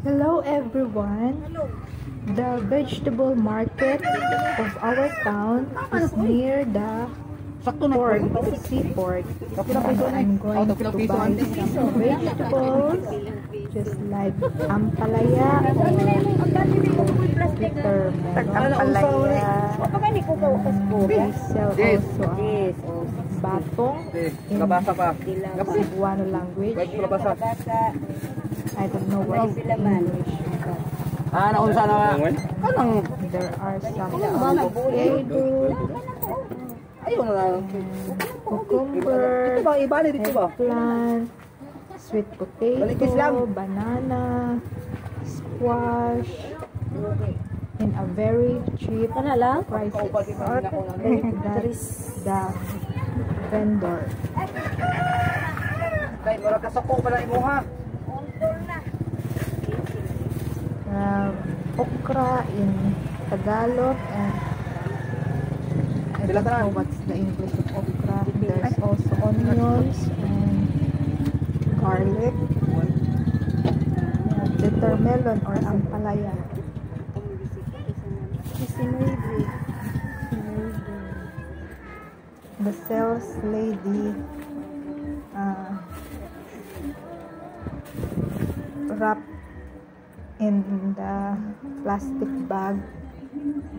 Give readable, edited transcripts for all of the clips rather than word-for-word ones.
Hello everyone. The vegetable market of our town is near the port, seaport. I'm going to buy some vegetables, just like ampalaya or bitter ampalaya. They sell also batong in Cebuano language. I don't know what is English. There are some avocado, cucumber, eggplant, sweet potato, banana, squash, in a very cheap prices. That's the vendor. Okra in Tagalog, and I don't know what's the English of okra. There's also onions and garlic, bitter melon or ampalaya. The sales lady wrapped in the plastic bag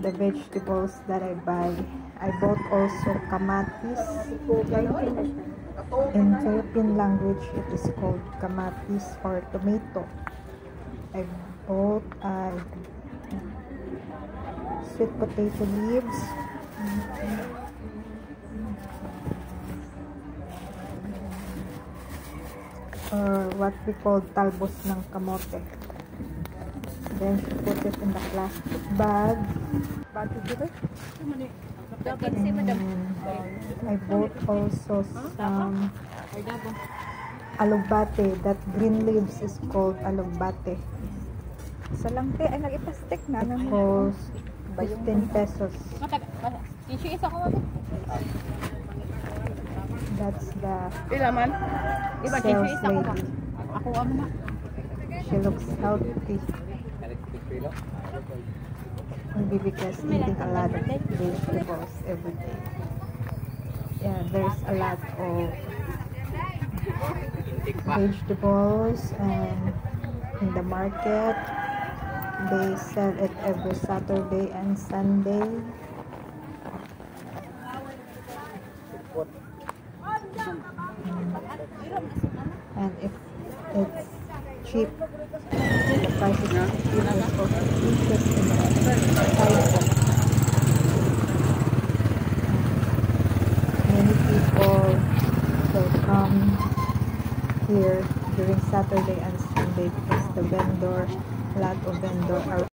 the vegetables that I buy. I bought also kamatis. In Philippine language it is called kamatis or tomato. I bought sweet potato leaves, or what we call talbos ng kamote. Then she put it in the plastic bag. I bought also some alugbate. That green leaves is called alugbate. Sa lang te ay nag-ipastik na. It costs 15 pesos. That's the sales lady. She looks healthy. Maybe because eating a lot of vegetables every day. Yeah, there's a lot of vegetables, and in the market they sell it every Saturday and Sunday. And if it's cheap, the price is cheap. Many people will come here during Saturday and Sunday because the vendor, a lot of vendors are